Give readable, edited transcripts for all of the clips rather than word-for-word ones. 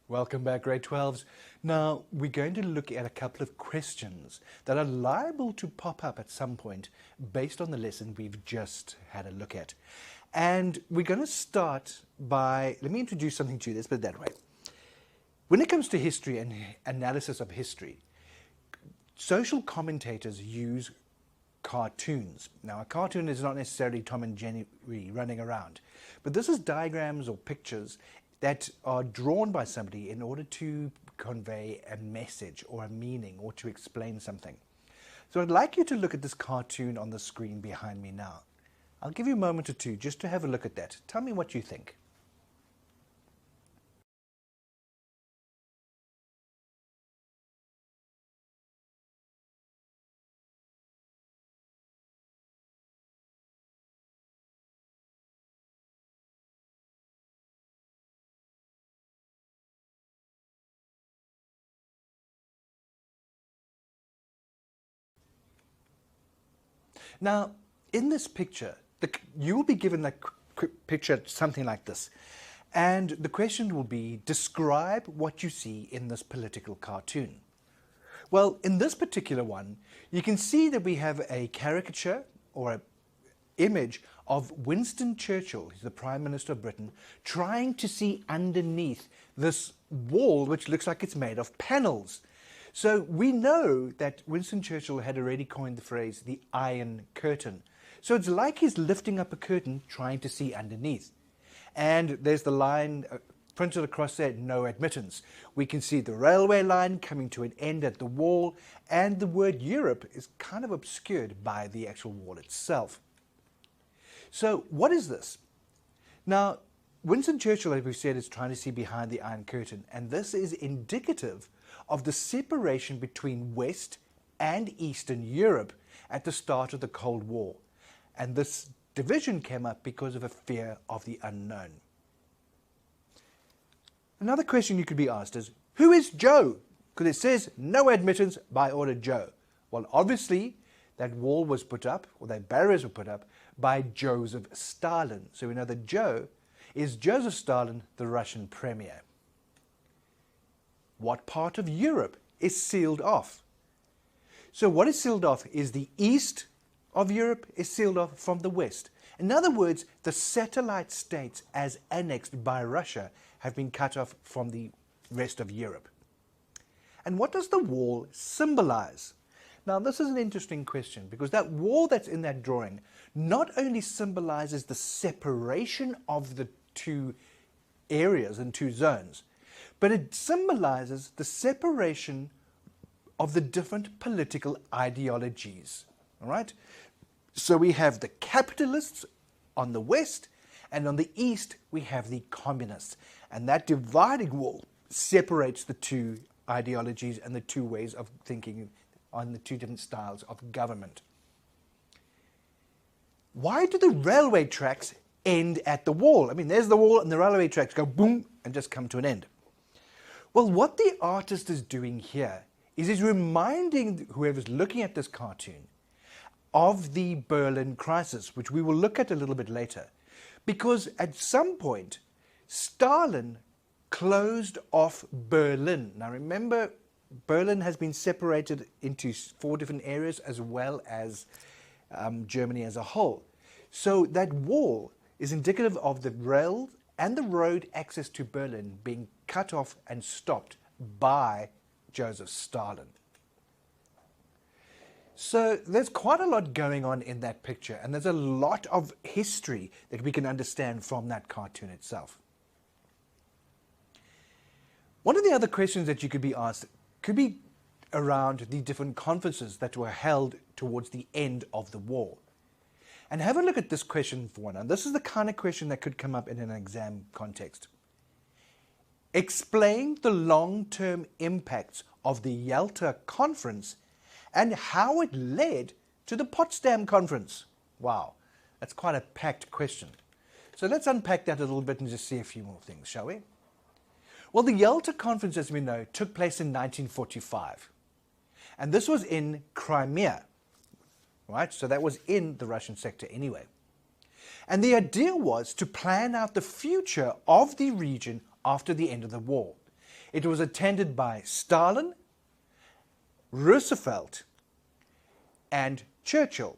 Welcome back, grade 12s. Now, we're going to look at a couple of questions that are liable to pop up at some point based on the lesson we've just had a look at. And we're going to start by, let me introduce something to you, let's put it that way. When it comes to history and analysis of history, social commentators use cartoons. Now, a cartoon is not necessarily Tom and Jerry running around, but this is diagrams or pictures that are drawn by somebody in order to convey a message or a meaning or to explain something. So I'd like you to look at this cartoon on the screen behind me now. I'll give you a moment or two just to have a look at that. Tell me what you think. Now, in this picture, you will be given a picture something like this. And the question will be, describe what you see in this political cartoon. Well, in this particular one, you can see that we have a caricature or an image of Winston Churchill, who's the Prime Minister of Britain, trying to see underneath this wall, which looks like it's made of panels. So we know that Winston Churchill had already coined the phrase, the Iron Curtain. So it's like he's lifting up a curtain, trying to see underneath. And there's the line printed across there, no admittance. We can see the railway line coming to an end at the wall, and the word Europe is kind of obscured by the actual wall itself. So what is this? Now, Winston Churchill, as we said, is trying to see behind the Iron Curtain, and this is indicative of the separation between West and Eastern Europe at the start of the Cold War. And this division came up because of a fear of the unknown. Another question you could be asked is, who is Joe? Because it says, no admittance by order Joe. Well, obviously, that wall was put up, or that barriers were put up, by Joseph Stalin. So we know that Joe is Joseph Stalin, the Russian premier. What part of Europe is sealed off? So what is sealed off is the east of Europe is sealed off from the west. In other words, the satellite states as annexed by Russia have been cut off from the rest of Europe. And what does the wall symbolize? Now, this is an interesting question because that wall that's in that drawing not only symbolizes the separation of the two areas and two zones, but it symbolizes the separation of the different political ideologies. All right? So we have the capitalists on the west, and on the east we have the communists. And that dividing wall separates the two ideologies and the two ways of thinking on the two different styles of government. Why do the railway tracks end at the wall? I mean, there's the wall and the railway tracks go boom and just come to an end. Well, what the artist is doing here is he's reminding whoever's looking at this cartoon of the Berlin crisis, which we will look at a little bit later. Because at some point, Stalin closed off Berlin. Now remember, Berlin has been separated into 4 different areas as well as Germany as a whole. So that wall is indicative of the rail and the road access to Berlin being cut off and stopped by Joseph Stalin. So there's quite a lot going on in that picture, and there's a lot of history that we can understand from that cartoon itself. One of the other questions that you could be asked could be around the different conferences that were held towards the end of the war. And have a look at this question for one. And this is the kind of question that could come up in an exam context. Explain the long-term impacts of the Yalta Conference and how it led to the Potsdam Conference. Wow, that's quite a packed question. So let's unpack that a little bit and just see a few more things, shall we? Well, the Yalta Conference, as we know, took place in 1945. And this was in Crimea. Right? So that was in the Russian sector anyway. And the idea was to plan out the future of the region after the end of the war. It was attended by Stalin, Roosevelt, and Churchill,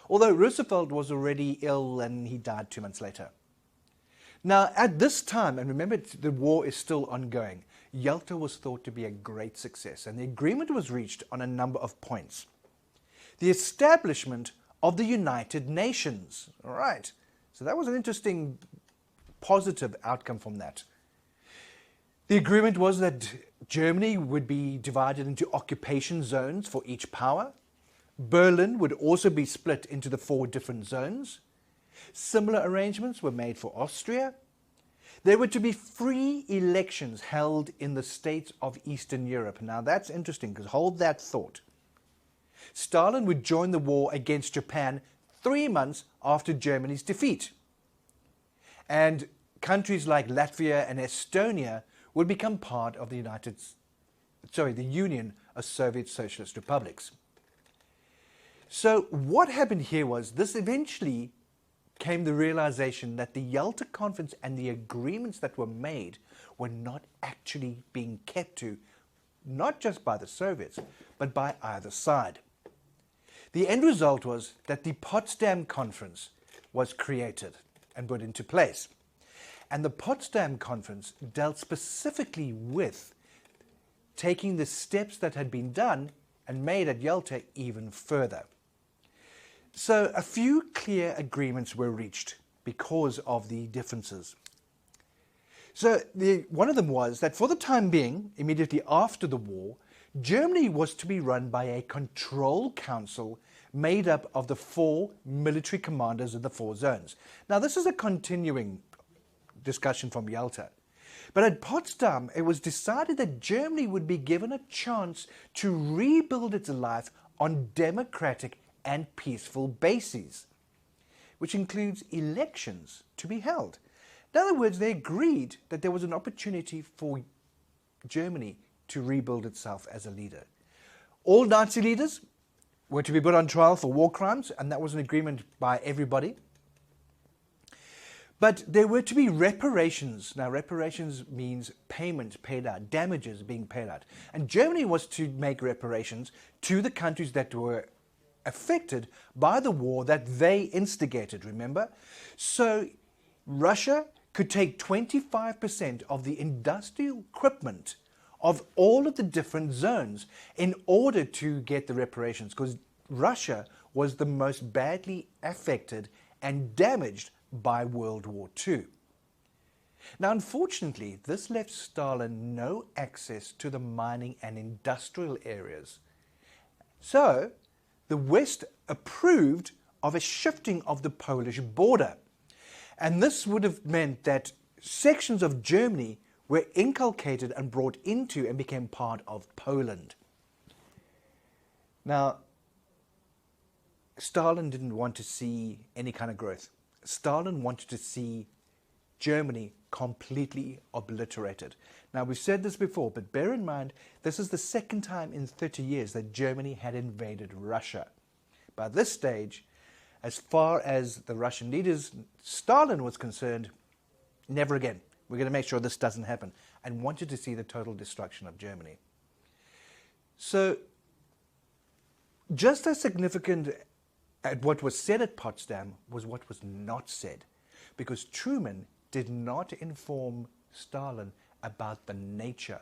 although Roosevelt was already ill and he died 2 months later. Now, at this time, and remember the war is still ongoing, Yalta was thought to be a great success, and the agreement was reached on a number of points. The establishment of the United Nations. All right, so that was an interesting, positive outcome from that. The agreement was that Germany would be divided into occupation zones for each power. Berlin would also be split into the 4 different zones. Similar arrangements were made for Austria. There were to be free elections held in the states of Eastern Europe. Now that's interesting, because hold that thought. Stalin would join the war against Japan 3 months after Germany's defeat. And countries like Latvia and Estonia would become part of the Union of Soviet Socialist Republics. So what happened here was this eventually came the realization that the Yalta Conference and the agreements that were made were not actually being kept to, not just by the Soviets, but by either side. The end result was that the Potsdam Conference was created and put into place. And the Potsdam Conference dealt specifically with taking the steps that had been done and made at Yalta even further. So a few clear agreements were reached because of the differences. So one of them was that for the time being, immediately after the war, Germany was to be run by a control council made up of the 4 military commanders of the 4 zones. Now this is a continuing discussion from Yalta. But at Potsdam, it was decided that Germany would be given a chance to rebuild its life on democratic and peaceful bases, which includes elections to be held. In other words, they agreed that there was an opportunity for Germany to rebuild itself as a leader. All Nazi leaders were to be put on trial for war crimes, and that was an agreement by everybody. But there were to be reparations. Now, reparations means payment paid out, damages being paid out. And Germany was to make reparations to the countries that were affected by the war that they instigated, remember? So Russia could take 25% of the industrial equipment of all of the different zones in order to get the reparations, because Russia was the most badly affected and damaged by World War II. Now, unfortunately, this left Stalin no access to the mining and industrial areas. So the West approved of a shifting of the Polish border. And this would have meant that sections of Germany were inculcated and brought into and became part of Poland. Now, Stalin didn't want to see any kind of growth. Stalin wanted to see Germany completely obliterated. Now, we've said this before, but bear in mind, this is the second time in 30 years that Germany had invaded Russia. By this stage, as far as the Russian leaders, Stalin was concerned, never again. We're going to make sure this doesn't happen, and wanted to see the total destruction of Germany. So, just as significant at what was said at Potsdam was what was not said, because Truman did not inform Stalin about the nature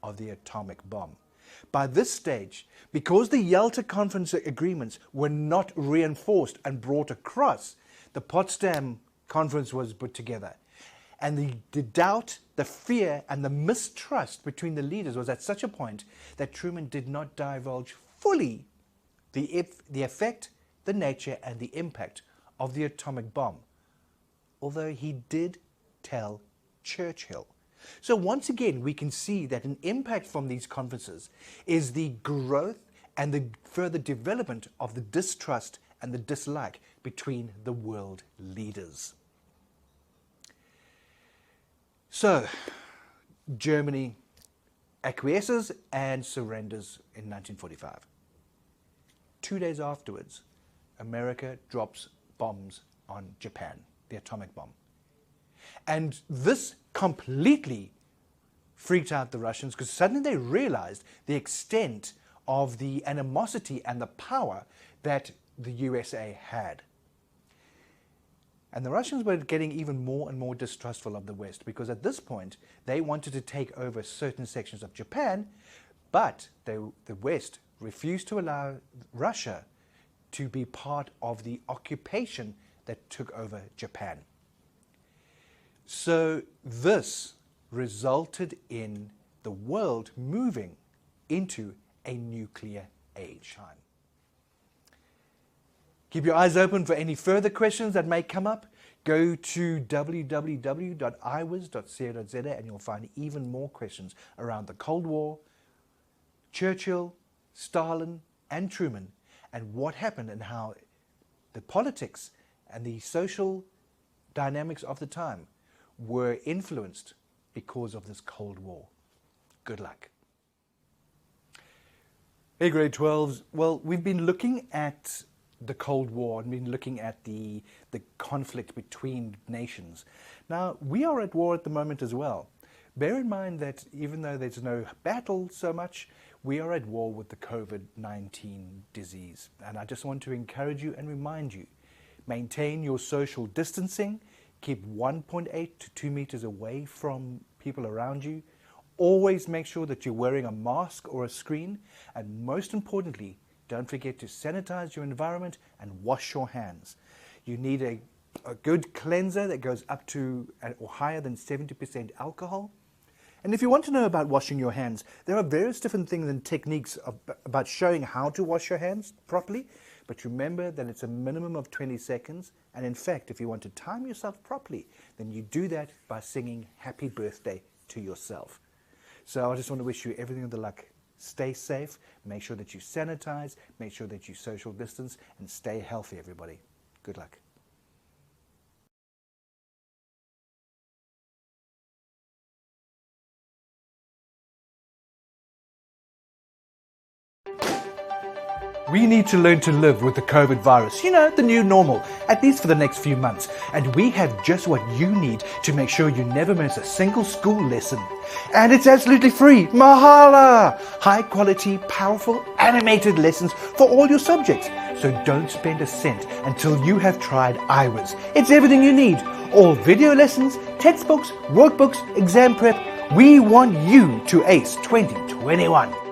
of the atomic bomb. By this stage, because the Yalta Conference agreements were not reinforced and brought across, the Potsdam Conference was put together. And the doubt, the fear, and the mistrust between the leaders was at such a point that Truman did not divulge fully the effect, the nature, and the impact of the atomic bomb, although he did tell Churchill. So once again, we can see that an impact from these conferences is the growth and the further development of the distrust and the dislike between the world leaders. So, Germany acquiesces and surrenders in 1945. 2 days afterwards, America drops bombs on Japan, the atomic bomb. And this completely freaked out the Russians because suddenly they realized the extent of the animosity and the power that the USA had. And the Russians were getting even more and more distrustful of the West because at this point they wanted to take over certain sections of Japan, but the West refused to allow Russia to be part of the occupation that took over Japan. So this resulted in the world moving into a nuclear age. Keep your eyes open for any further questions that may come up. Go to www.iwas.co.za and you'll find even more questions around the Cold War, Churchill, Stalin and Truman, and what happened and how the politics and the social dynamics of the time were influenced because of this Cold War. Good luck. Hey grade 12s, well, we've been looking at the Cold War and been looking at the conflict between nations. Now, we are at war at the moment as well. Bear in mind that even though there's no battle so much, we are at war with the COVID-19 disease. And I just want to encourage you and remind you, maintain your social distancing, keep 1.8 to 2 meters away from people around you. Always make sure that you're wearing a mask or a screen. And most importantly, don't forget to sanitize your environment and wash your hands. You need a good cleanser that goes up to or higher than 70% alcohol. And if you want to know about washing your hands, there are various different things and techniques about showing how to wash your hands properly. But remember that it's a minimum of 20 seconds. And in fact, if you want to time yourself properly, then you do that by singing happy birthday to yourself. So I just want to wish you everything of the luck. Stay safe, make sure that you sanitize, make sure that you social distance, and stay healthy, everybody. Good luck. We need to learn to live with the COVID virus, you know, the new normal, at least for the next few months. And we have just what you need to make sure you never miss a single school lesson. And it's absolutely free. Mahala! High quality, powerful, animated lessons for all your subjects. So don't spend a cent until you have tried IWAS. It's everything you need. All video lessons, textbooks, workbooks, exam prep. We want you to ace 2021.